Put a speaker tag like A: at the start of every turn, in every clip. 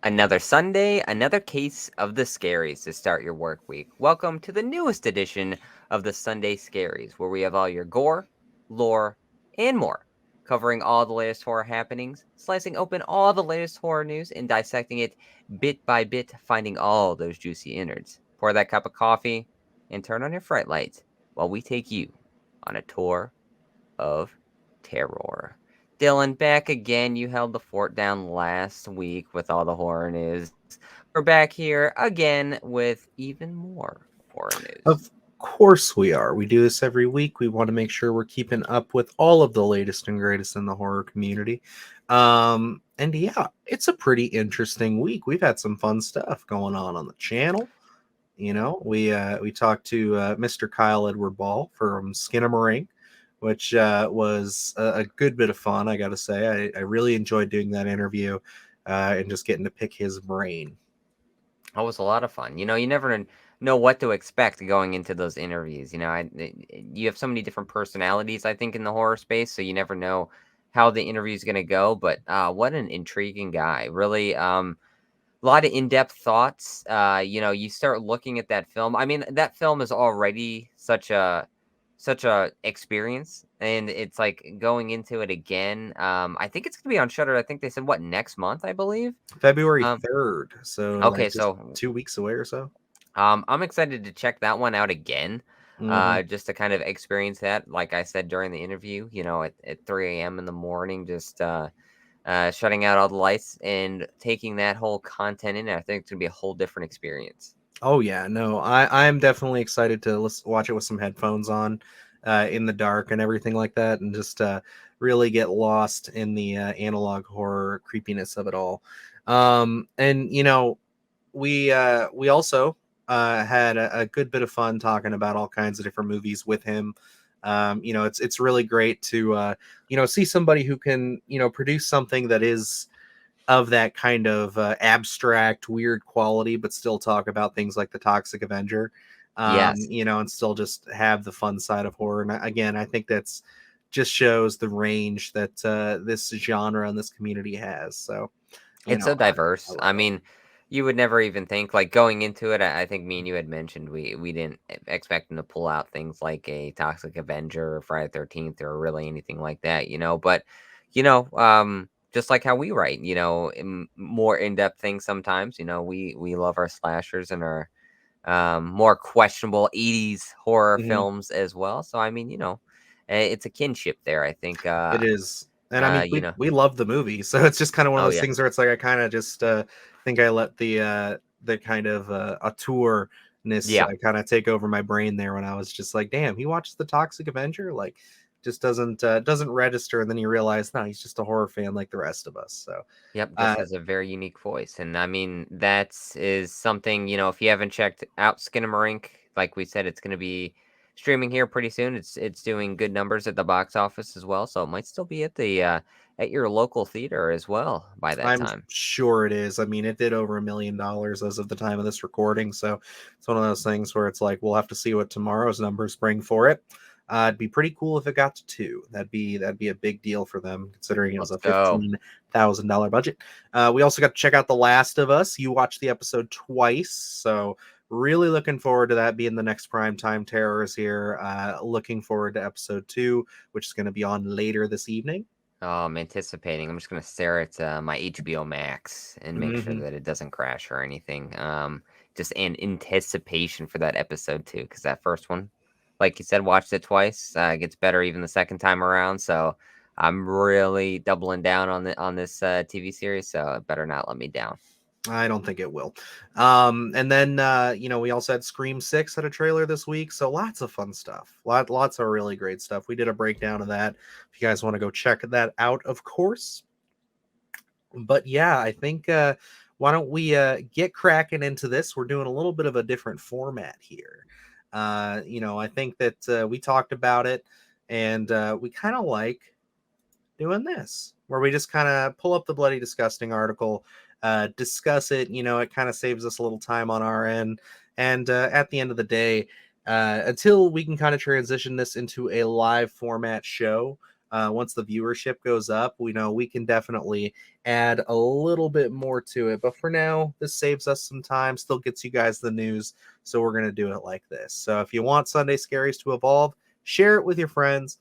A: Another Sunday, another case of the Scaries to start your work week. Welcome to the newest edition of the Sunday Scaries, where we have all your gore, lore, and more, covering all the latest horror happenings, slicing open all the latest horror news, and dissecting it bit by bit, finding all those juicy innards. Pour that cup of coffee and turn on your fright lights while we take you on a tour of terror. Dylan, back again. You held the fort down last week with all the horror news. We're back here again with even more horror news.
B: Of course we are. We do this every week. We want to make sure we're keeping up with all of the latest and greatest in the horror community. And yeah, it's a pretty interesting week. We've had some fun stuff going on the channel. We talked to Mr. Kyle Edward Ball from Skinamarink, which was a good bit of fun. I got to say, I really enjoyed doing that interview and just getting to pick his brain.
A: That was a lot of fun. You never know what to expect going into those interviews. You have so many different personalities, I think, in the horror space, so you never know how the interview is going to go. But what an intriguing guy. Really, a lot of in-depth thoughts. You start looking at that film. I mean, that film is already such a experience, and it's like going into it again. I think it's gonna be on Shutter. I think they said what next month, I believe.
B: February
A: Um,
B: 3rd, so
A: okay,
B: like just
A: so
B: 2 weeks away or so.
A: I'm excited to check that one out again,
B: Mhm.
A: just to kind of experience that. Like I said during the interview, at 3 a.m. in the morning, just shutting out all the lights and taking that whole content in. I think it's gonna be a whole different experience.
B: Oh yeah, no, I'm definitely excited to watch it with some headphones on, in the dark and everything like that, and just really get lost in the analog horror creepiness of it all. And we also had a good bit of fun talking about all kinds of different movies with him. It's really great to see somebody who can produce something that is of that kind of abstract, weird quality, but still talk about things like the Toxic Avenger,
A: Yes.
B: and still just have the fun side of horror. And again, I think that's just shows the range that this genre and this community has. So,
A: It's so
B: I
A: diverse.
B: love
A: I
B: it.
A: mean, you would never even think like going into it. I think me and you had mentioned we didn't expect them to pull out things like a Toxic Avenger or Friday 13th or really anything like that. But just like how we write, more in depth things sometimes. We love our slashers and our more questionable 80s horror
B: Mhm.
A: films as well. So I mean, it's a kinship there. I think.
B: It is. And I mean,
A: You know.
B: we love the movie, so it's just kind of one of
A: Oh
B: those
A: yeah.
B: things where it's like I kind of just think I let the kind of auteurness
A: Yeah.
B: kind of take over my brain there when I was just like, damn, he watches the Toxic Avenger, like just doesn't register, and then you realize, no, he's just a horror fan like the rest of us. So,
A: Yep, just
B: uh,
A: has a very unique voice, and I mean, that is something, if you haven't checked out Skinamarink, like we said, it's gonna be streaming here pretty soon. It's doing good numbers at the box office as well, so it might still be at your local theater as well by that
B: I'm
A: time.
B: sure it is. I mean, it did over $1 million as of the time of this recording. So it's one of those things where it's like we'll have to see what tomorrow's numbers bring for it. It'd be pretty cool if it got to two. That'd be a big deal for them, considering it was
A: Let's
B: a
A: go.
B: $15,000 budget. We also got to check out The Last of Us. You watched the episode twice, so really looking forward to that being the next primetime terrors here. Looking forward to episode 2, which is going to be on later this evening.
A: Oh, I'm anticipating. I'm just gonna stare at my HBO Max and make sure
B: Hmm.
A: that it doesn't crash or anything. Just in anticipation for that episode too, because that first one, like you said, watched it twice. Gets better even the second time around. So I'm really doubling down on this TV series. So it better not let me down.
B: I don't think it will. And then we also had Scream 6 had a trailer this week, so lots of fun stuff. Lots of really great stuff. We did a breakdown of that. If you guys want to go check that out, of course. But yeah, I think why don't we get cracking into this? We're doing a little bit of a different format here. I think that we talked about it, and we kind of like doing this, where we just kind of pull up the Bloody Disgusting article, discuss it. It kind of saves us a little time on our end. And at the end of the day, until we can kind of transition this into a live format show, Once the viewership goes up, we know we can definitely add a little bit more to it. But for now, this saves us some time, still gets you guys the news. So we're going to do it like this. So if you want Sunday Scaries to evolve, share it with your friends.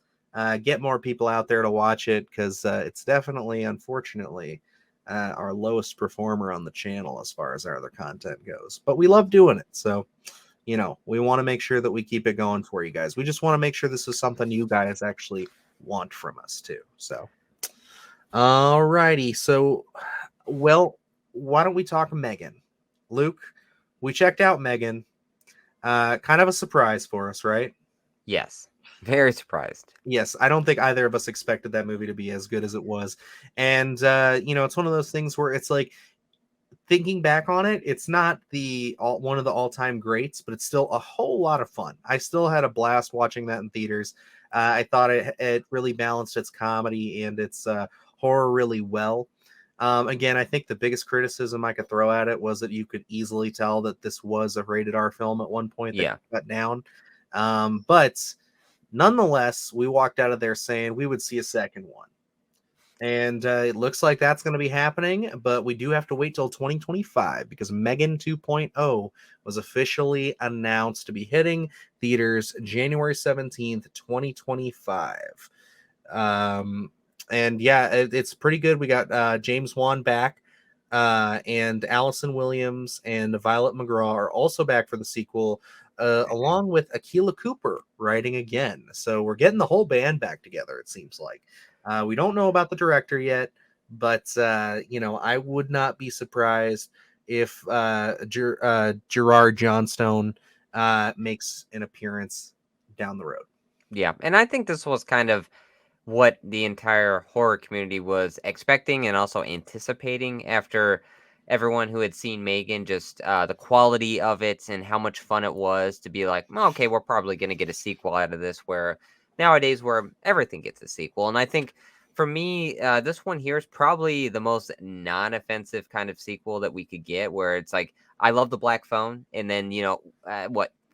B: Get more people out there to watch it, because it's definitely, unfortunately, our lowest performer on the channel as far as our other content goes. But we love doing it. So, we want to make sure that we keep it going for you guys. We just want to make sure this is something you guys actually want from us too. So, all righty. So, well, why don't we talk Megan? Luke, we checked out Megan. Kind of a surprise for us, right?
A: Yes. Very surprised.
B: Yes, I don't think either of us expected that movie to be as good as it was. And it's one of those things where it's like, thinking back on it, it's not one of the all-time greats, but it's still a whole lot of fun. I still had a blast watching that in theaters. I thought it really balanced its comedy and its horror really well. Again, I think the biggest criticism I could throw at it was that you could easily tell that this was a rated R film at one point that
A: Yeah.
B: cut down. But nonetheless, we walked out of there saying we would see a second one. And it looks like that's going to be happening, but we do have to wait till 2025 because Megan 2.0 was officially announced to be hitting theaters January 17th, 2025. And yeah, it's pretty good. We got James Wan back, and Allison Williams and Violet McGraw are also back for the sequel, along with Akilah Cooper writing again. So we're getting the whole band back together, it seems like. We don't know about the director yet, but I would not be surprised if Gerard Johnstone makes an appearance down the road.
A: Yeah. And I think this was kind of what the entire horror community was expecting and also anticipating after everyone who had seen Megan, just the quality of it and how much fun it was to be like, "Oh, okay, we're probably going to get a sequel out of this, where nowadays where everything gets a sequel." And I think for me, this one here is probably the most non-offensive kind of sequel that we could get, where it's like, I love the Black Phone. And then,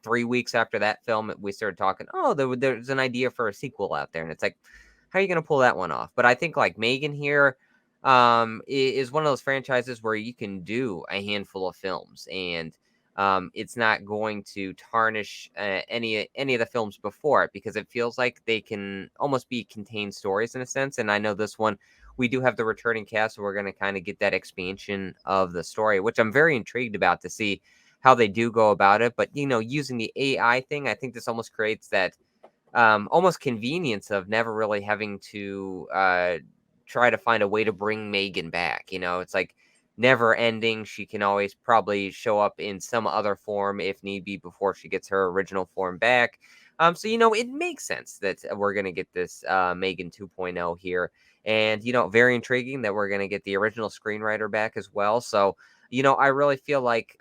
A: 3 weeks after that film, we started talking, oh, there's an idea for a sequel out there. And it's like, how are you going to pull that one off? But I think like Megan here is one of those franchises where you can do a handful of films, and it's not going to tarnish any of the films before it, because it feels like they can almost be contained stories in a sense. And I know this one, we do have the returning cast, so we're going to kind of get that expansion of the story, which I'm very intrigued about to see how they do go about it. But using the AI thing, I think this almost creates that almost convenience of never really having to try to find a way to bring Megan back. It's like never ending. She can always probably show up in some other form if need be before she gets her original form back. So it makes sense that we're gonna get this Megan 2.0 here, and very intriguing that we're gonna get the original screenwriter back as well. So I really feel like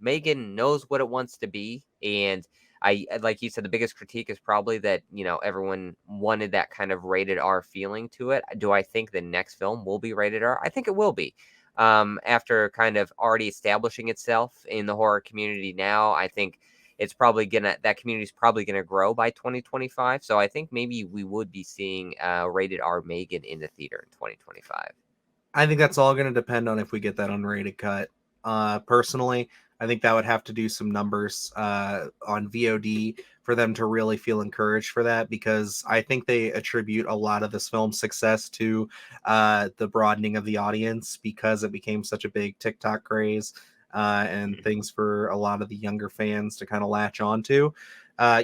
A: Megan knows what it wants to be, and like you said, the biggest critique is probably that, everyone wanted that kind of rated R feeling to it. Do I think the next film will be rated R? I think it will be. After kind of already establishing itself in the horror community now, I think that community is probably gonna grow by 2025. So I think maybe we would be seeing rated R Megan in the theater in 2025.
B: I think that's all going to depend on if we get that unrated cut. Personally, I think that would have to do some numbers on VOD for them to really feel encouraged for that, because I think they attribute a lot of this film's success to the broadening of the audience, because it became such a big TikTok craze and things for a lot of the younger fans to kind of latch onto.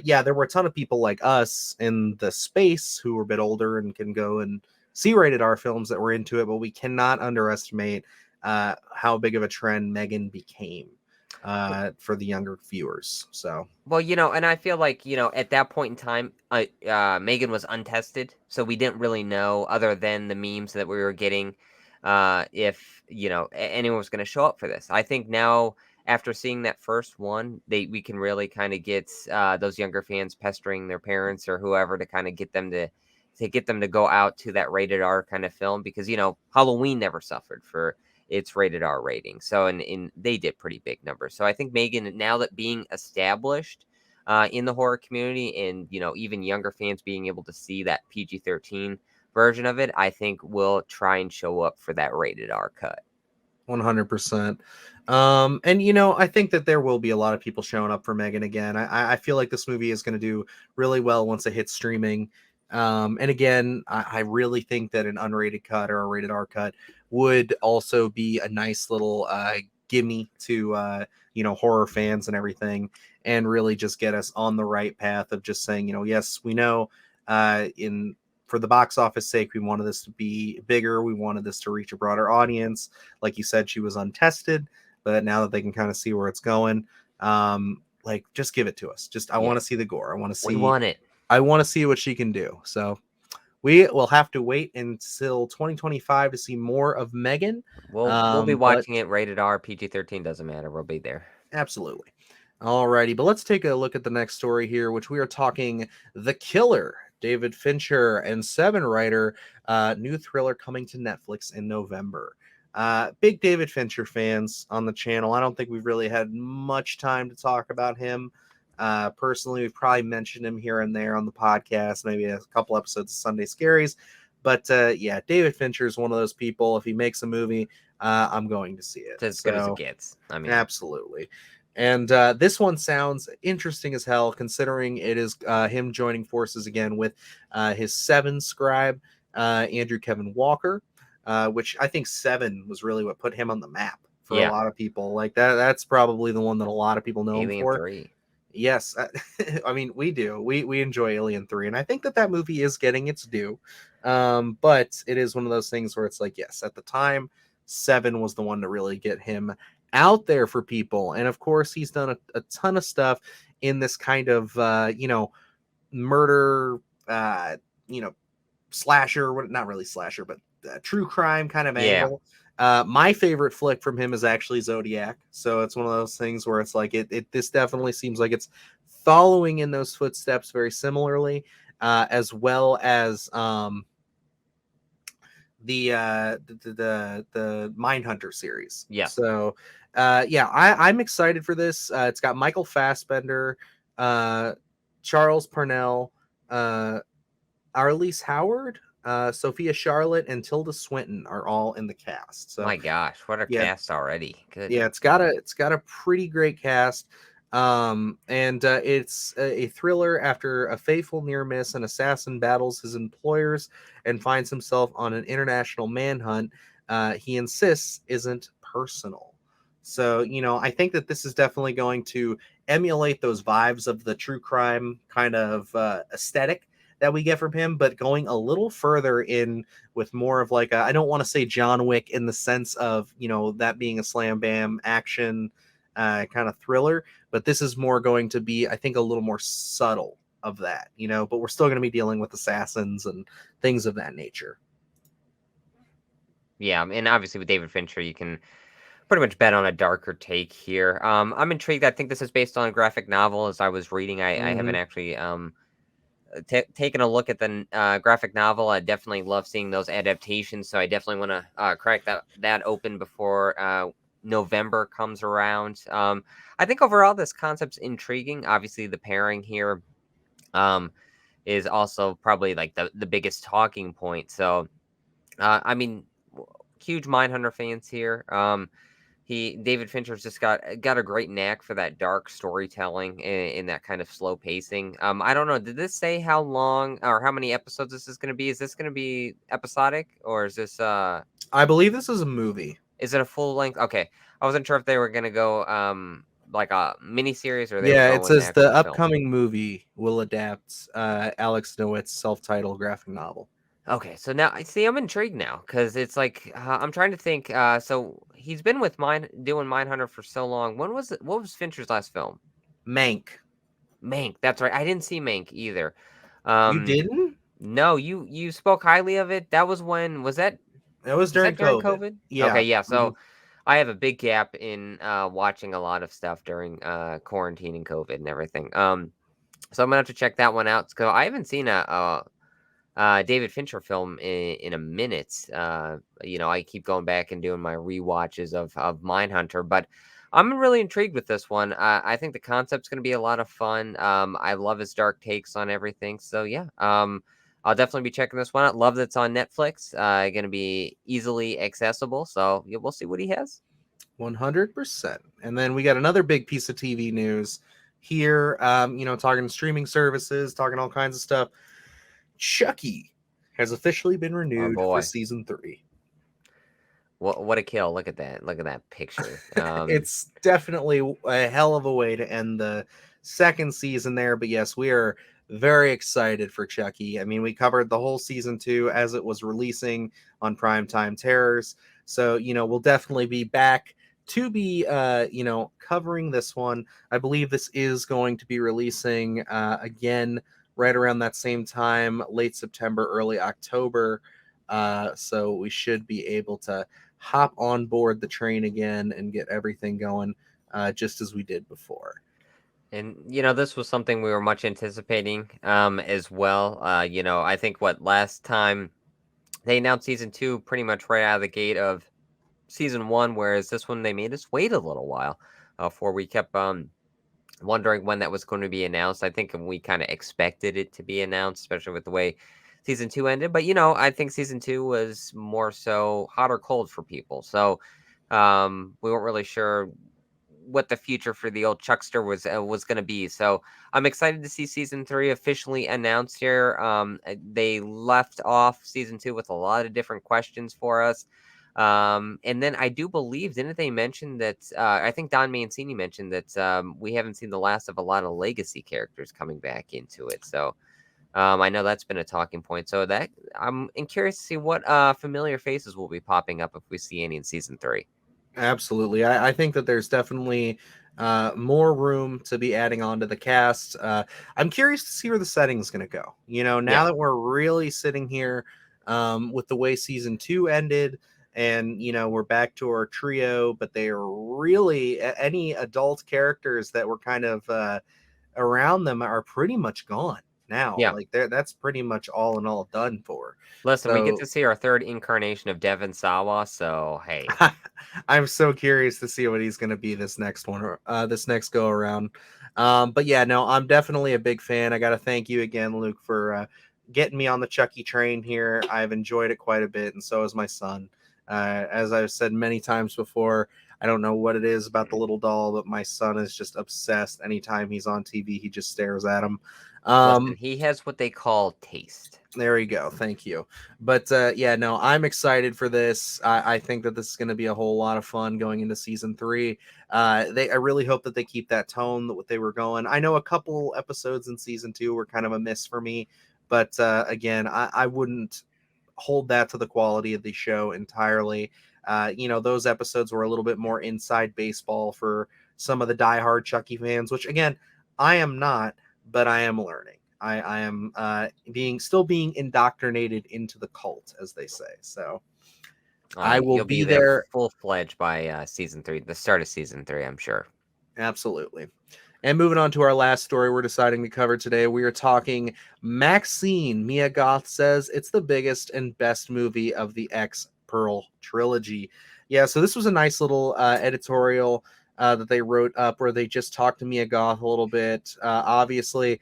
B: Yeah, there were a ton of people like us in the space who were a bit older and can go and C-rated R films that were into it, but we cannot underestimate how big of a trend Megan became for the younger viewers. So,
A: Well, and I feel like, at that point in time, Megan was untested, so we didn't really know, other than the memes that we were getting, if, anyone was going to show up for this. I think now, after seeing that first one, we can really kind of get those younger fans pestering their parents or whoever to kind of get them to go out to that rated R kind of film, because, Halloween never suffered for its rated R rating. So, and they did pretty big numbers. So I think Megan, now that being established, in the horror community, and even younger fans being able to see that PG-13 version of it, I think will try and show up for that rated R cut.
B: 100%. And I think that there will be a lot of people showing up for Megan again. I feel like this movie is going to do really well once it hits streaming. And again, I really think that an unrated cut or a rated R cut would also be a nice little gimme to horror fans and everything, and really just get us on the right path of just saying, yes, we know in for the box office sake, we wanted this to be bigger. We wanted this to reach a broader audience. Like you said, she was untested, but now that they can kind of see where it's going, just give it to us. I
A: Yeah.
B: want to see the gore.
A: We want it.
B: I want to see what she can do. So we will have to wait until 2025 to see more of Megan.
A: We'll be
B: But
A: watching it rated R, PG-13 doesn't matter. We'll be there.
B: absolutely. Alrighty, but let's take a look at the next story here, which we are talking The Killer, David Fincher and Seven writer, new thriller coming to Netflix in November. Big David Fincher fans on the channel. I don't think we've really had much time to talk about him. Personally, we've probably mentioned him here and there on the podcast, maybe a couple episodes of Sunday Scaries. But yeah, David Fincher is one of those people. If he makes a movie, I'm going to see it.
A: It's as good as it gets. I mean,
B: absolutely. And this one sounds interesting as hell, considering it is him joining forces again with his Seven scribe, Andrew Kevin Walker, which I think Seven was really what put him on the map for a lot of people. Like that's probably the one that a lot of people know him for.
A: 3.
B: Yes, I mean we do. We enjoy Alien 3, and I think that movie is getting its due. But it is one of those things where it's like, yes, at the time, Seven was the one to really get him out there for people. And of course, he's done a ton of stuff in this kind of murder, slasher, not really slasher, but true crime kind of angle. My favorite flick from him is actually Zodiac. So it's one of those things where it's like this definitely seems like it's following in those footsteps very similarly, as well as the Mindhunter series.
A: Yeah.
B: So I'm excited for this. It's got Michael Fassbender, Charles Parnell, Arliss Howard, Sophia Charlotte, and Tilda Swinton are all in the cast. So
A: my gosh, what a cast already! Good.
B: Yeah, it's got a pretty great cast. And it's a thriller after a fateful near miss. An assassin battles his employers and finds himself on an international manhunt. He insists isn't personal. So, I think that this is definitely going to emulate those vibes of the true crime kind of aesthetic that we get from him, but going a little further in with more of like I don't want to say John Wick in the sense of, that being a slam bam action kind of thriller, but this is more going to be, I think, a little more subtle of that, but we're still going to be dealing with assassins and things of that nature.
A: Yeah, and obviously with David Fincher, you can pretty much bet on a darker take here. I'm intrigued. I think this is based on a graphic novel. As I was reading, I haven't actually taken a look at the graphic novel. I definitely love seeing those adaptations, so I definitely want to crack that open before November comes around. I think overall this concept's intriguing. Obviously, the pairing here is also probably like the biggest talking point. So, I mean, huge Mindhunter fans here. David Fincher's just got a great knack for that dark storytelling in that kind of slow pacing. I don't know. Did this say how long or how many episodes this is going to be? Is this going to be episodic, or is this?
B: I believe this is a movie.
A: Is it a full length? Okay, I wasn't sure if they were going to go like a mini series or
B: it says the upcoming movie will adapt Alex Nowitz's self-titled graphic novel.
A: Okay, so now I see I'm intrigued now because it's like I'm trying to think. So he's been with doing Mindhunter for so long. What was Fincher's last film?
B: Mank.
A: That's right. I didn't see Mank either.
B: You didn't?
A: No, you spoke highly of it. That was when was that?
B: That was during COVID.
A: Yeah. Okay, yeah. So I have a big gap in watching a lot of stuff during quarantine and COVID and everything. So I'm gonna have to check that one out. So I haven't seen a David Fincher film in a minute. I keep going back and doing my rewatches of Mindhunter, but I'm really intrigued with this one. I think the concept's going to be a lot of fun. I love his dark takes on everything. So yeah, I'll definitely be checking this one out. Love that it's on Netflix. Going to be easily accessible. So yeah, we'll see what he has.
B: 100%. And then we got another big piece of TV news here. Talking streaming services, talking all kinds of stuff. Chucky has officially been
A: Oh
B: renewed for
A: boy,
B: season 3.
A: what a kill! Look at that! Look at that picture.
B: It's definitely a hell of a way to end the second season there. But yes, we are very excited for Chucky. I mean, we covered the whole season 2 as it was releasing on Primetime Terrors. So, we'll definitely be back to be, covering this one. I believe this is going to be releasing again right around that same time, late September, early October. So we should be able to hop on board the train again and get everything going just as we did before.
A: And this was something we were much anticipating as well. I think what last time they announced season 2 pretty much right out of the gate of season 1, whereas this one they made us wait a little while before we kept wondering when that was going to be announced. I think we kind of expected it to be announced, especially with the way season 2 ended. But I think season 2 was more so hot or cold for people. So we weren't really sure what the future for the old Chuckster was going to be. So I'm excited to see season 3 officially announced here. They left off season 2 with a lot of different questions for us. And then I do believe, didn't they mention that? I think Don Mancini mentioned that we haven't seen the last of a lot of legacy characters coming back into it. So I know that's been a talking point. So that I'm curious to see what familiar faces will be popping up if we see any in season 3.
B: Absolutely. I think that there's definitely more room to be adding on to the cast. I'm curious to see where the setting's going to go. Now
A: Yeah,
B: that we're really sitting here with the way season 2 ended, and, we're back to our trio, but they are really any adult characters that were kind of around them are pretty much gone now.
A: yeah.
B: Like that's pretty much all in all done for.
A: Listen, we get
B: So
A: to see our third incarnation of Devon Sawa, so hey.
B: I'm so curious to see what he's going to be this next one, this next go around. But yeah, no, I'm definitely a big fan. I got to thank you again, Luke, for getting me on the Chucky train here. I've enjoyed it quite a bit, and so has my son. As I've said many times before, I don't know what it is about the little doll, but my son is just obsessed. Anytime he's on TV, he just stares at him.
A: Listen,
B: Um,
A: he has what they call taste.
B: there you go. Thank you. But yeah, no, I'm excited for this. I think that this is going to be a whole lot of fun going into season 3. I really hope that they keep that tone that what they were going. I know a couple episodes in season 2 were kind of a miss for me, but again, I wouldn't hold that to the quality of the show entirely. Those episodes were a little bit more inside baseball for some of the diehard Chucky fans, which again, I am not, but I am learning. I am being indoctrinated into the cult, as they say. So I will
A: You'll be
B: be
A: there
B: there.
A: full fledged by season 3, the start of season 3, I'm sure.
B: Absolutely. And moving on to our last story we're deciding to cover today, we are talking MaXXXine. Mia Goth says it's the biggest and best movie of the X Pearl trilogy. Yeah, so this was a nice little editorial that they wrote up where they just talked to Mia Goth a little bit. Obviously,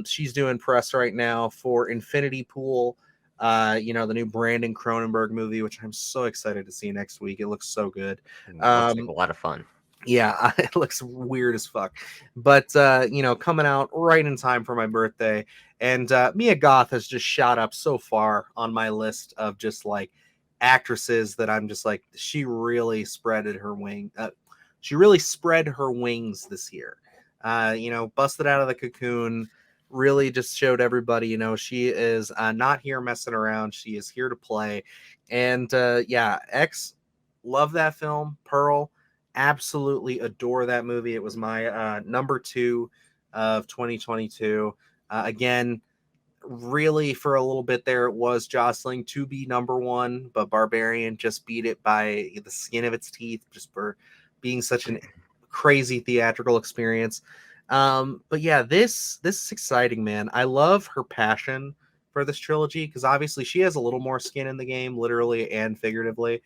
B: she's doing press right now for Infinity Pool, the new Brandon Cronenberg movie, which I'm so excited to see next week. It looks so good.
A: Looks like a lot of fun.
B: Yeah, it looks weird as fuck. But coming out right in time for my birthday. And Mia Goth has just shot up so far on my list of just like actresses that I'm just like, she really spreaded her wing. She really spread her wings this year. Busted out of the cocoon, really just showed everybody, she is not here messing around. She is here to play. And yeah, X, love that film. Pearl, absolutely adore that movie. It was my number 2 of 2022. Again, really for a little bit there, it was jostling to be number 1, but Barbarian just beat it by the skin of its teeth, just for being such an crazy theatrical experience. But yeah, this is exciting, man. I love her passion for this trilogy because obviously she has a little more skin in the game, literally and figuratively.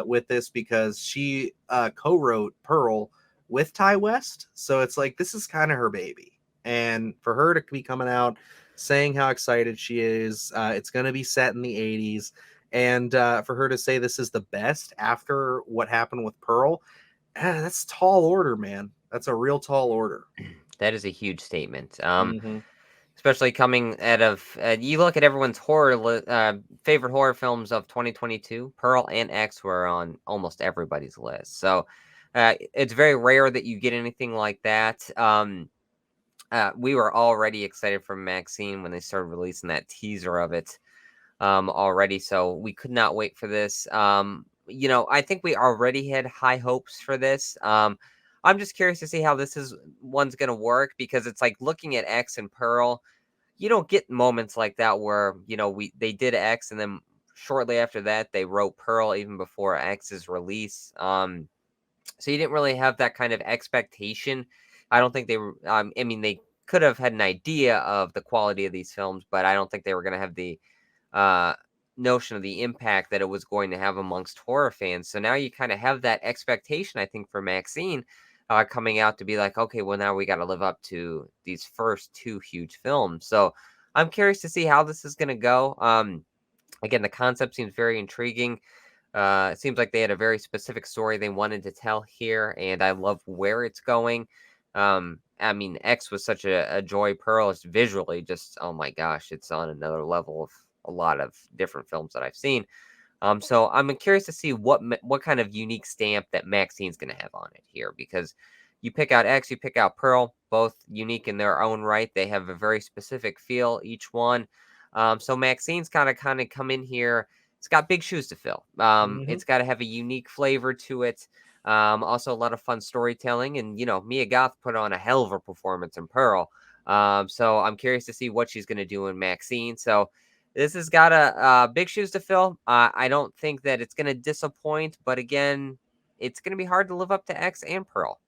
B: with this because she co-wrote Pearl with Ty West, so it's like this is kind of her baby, and for her to be coming out saying how excited she is, it's going to be set in the 80s, and for her to say this is the best after what happened with Pearl, that's tall order, man. That's a real tall order.
A: That is a huge statement.
B: Hmm.
A: Especially coming out of you look at everyone's favorite horror films of 2022. Pearl and X were on almost everybody's list, so it's very rare that you get anything like that. We were already excited for MaXXXine when they started releasing that teaser of it already, so we could not wait for this. I think we already had high hopes for this. I'm just curious to see how one's going to work because it's like looking at X and Pearl. You don't get moments like that where they did X and then shortly after that they wrote Pearl even before X's release. So you didn't really have that kind of expectation. I don't think they were. I mean, they could have had an idea of the quality of these films, but I don't think they were going to have the uh, notion of the impact that it was going to have amongst horror fans. So now you kind of have that expectation, I think, for MaXXXine coming out to be like, okay, well, now we got to live up to these first two huge films. So I'm curious to see how this is going to go. Again, the concept seems very intriguing. It seems like they had a very specific story they wanted to tell here, and I love where it's going. I mean, X was such a joy. Pearl is visually just, oh my gosh, it's on another level of a lot of different films that I've seen. So I'm curious to see what kind of unique stamp that Maxine's going to have on it here, because you pick out X, you pick out Pearl, both unique in their own right. They have a very specific feel, each one. So Maxine's kind of come in here. It's got big shoes to fill.
B: Hmm.
A: It's got to have a unique flavor to it. Also a lot of fun storytelling, and Mia Goth put on a hell of a performance in Pearl. So I'm curious to see what she's going to do in Maxine. So this has got a big shoes to fill. I don't think that it's going to disappoint, but again, it's going to be hard to live up to X and Pearl.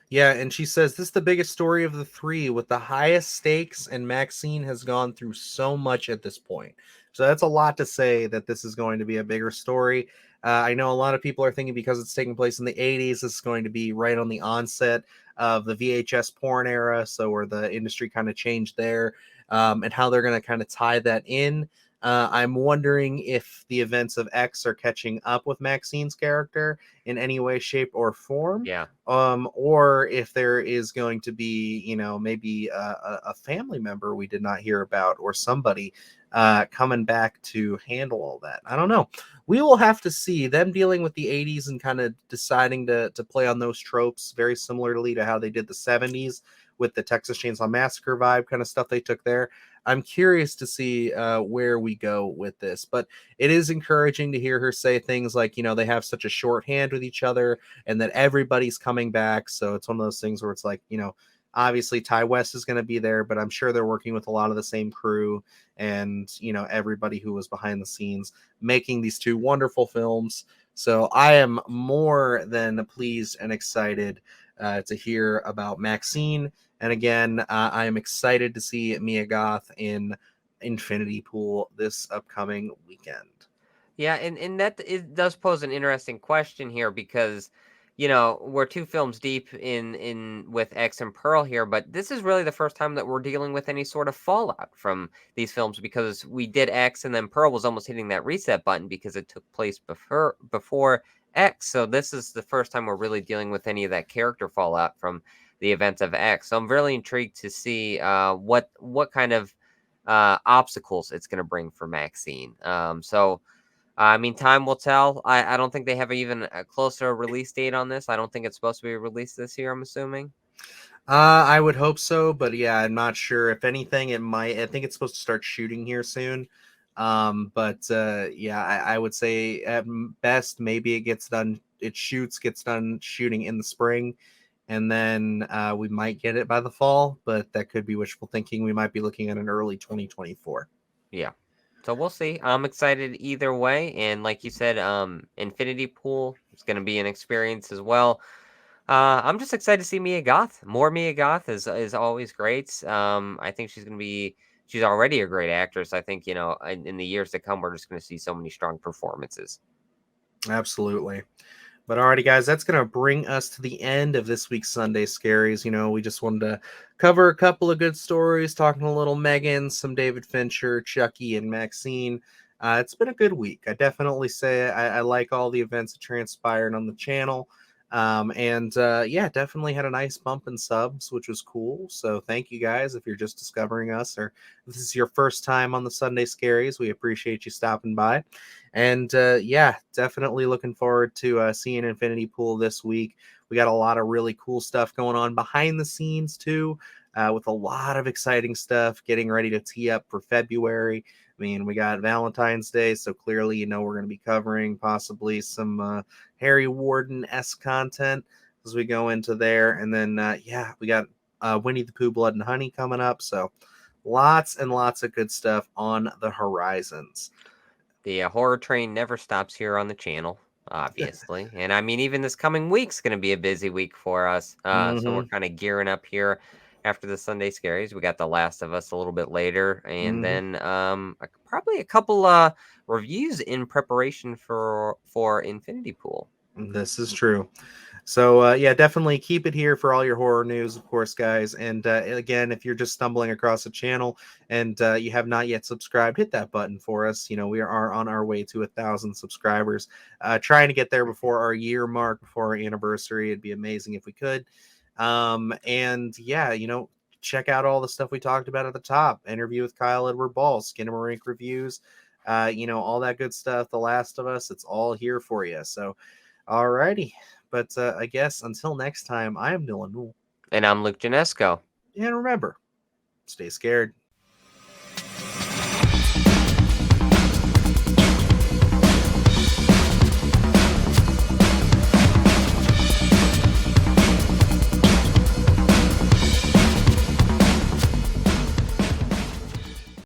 B: Yeah, and she says this is the biggest story of the three with the highest stakes, and Maxine has gone through so much at this point. So that's a lot to say that this is going to be a bigger story. I know a lot of people are thinking because it's taking place in the 80s, this is going to be right on the onset of the VHS porn era, so where the industry kind of changed there, and how they're going to kind of tie that in. I'm wondering if the events of X are catching up with Maxine's character in any way, shape, or form,
A: Yeah.
B: or if there is going to be, maybe a family member we did not hear about, or somebody coming back to handle all that. I don't know. We will have to see them dealing with the 80s and kind of deciding to play on those tropes very similarly to how they did the 70s with the Texas Chainsaw Massacre vibe kind of stuff they took there. I'm curious to see where we go with this, but it is encouraging to hear her say things like, they have such a shorthand with each other and that everybody's coming back. So it's one of those things where it's like, obviously Ty West is going to be there, but I'm sure they're working with a lot of the same crew and, everybody who was behind the scenes making these two wonderful films. So I am more than pleased and excited to hear about Maxine. And again, I am excited to see Mia Goth in Infinity Pool this upcoming weekend.
A: Yeah, and that it does pose an interesting question here because we're two films deep in with X and Pearl here, but this is really the first time that we're dealing with any sort of fallout from these films because we did X and then Pearl was almost hitting that reset button because it took place before X. So this is the first time we're really dealing with any of that character fallout from the events of X. So I'm really intrigued to see what kind of obstacles it's going to bring for Maxine. So I mean, time will tell. I don't think they have even a closer release date on this. I don't think it's supposed to be released this year, I'm assuming.
B: I would hope so, but yeah, I'm not sure. If anything, it might. I think it's supposed to start shooting here soon. But yeah, I would say at best maybe it gets done. It gets done shooting in the spring, and then we might get it by the fall. But that could be wishful thinking. We might be looking at an early 2024.
A: Yeah. So we'll see. I'm excited either way. And like you said, Infinity Pool is going to be an experience as well. I'm just excited to see Mia Goth. More Mia Goth is always great. I think she's already a great actress. I think, in the years to come, we're just going to see so many strong performances.
B: Absolutely. But alrighty, guys, that's going to bring us to the end of this week's Sunday Scaries. We just wanted to cover a couple of good stories, talking a little Megan, some David Fincher, Chucky, and MaXXXine. It's been a good week. I definitely say I like all the events that transpired on the channel. And yeah, definitely had a nice bump in subs, which was cool. So thank you guys if you're just discovering us or if this is your first time on the Sunday Scaries. We appreciate you stopping by. And yeah, definitely looking forward to seeing Infinity Pool this week. We got a lot of really cool stuff going on behind the scenes too, with a lot of exciting stuff getting ready to tee up for February. I mean, we got Valentine's Day, so clearly, we're going to be covering possibly some Harry Warden s content as we go into there. And then, yeah, we got Winnie the Pooh, Blood and Honey coming up. So lots and lots of good stuff on the horizons.
A: The horror train never stops here on the channel, obviously. And I mean, even this coming week's going to be a busy week for us. So we're
B: Mm-hmm.
A: kind of gearing up here after the Sunday Scaries. We got The Last of Us a little bit later, and
B: Mm-hmm.
A: then probably a couple reviews in preparation for Infinity Pool.
B: This is true. So yeah, definitely keep it here for all your horror news, of course, guys. And again, if you're just stumbling across the channel and you have not yet subscribed, hit that button for us. We are on our way to 1,000 subscribers. Trying to get there before our year mark, before our anniversary. It'd be amazing if we could. And yeah, check out all the stuff we talked about at the top. Interview with Kyle Edward Ball, Skinamarink reviews, all that good stuff. The Last of Us, it's all here for you. So, alrighty. But I guess until next time, I am Dylan Newell.
A: And I'm Luke Janesco.
B: And remember, stay scared.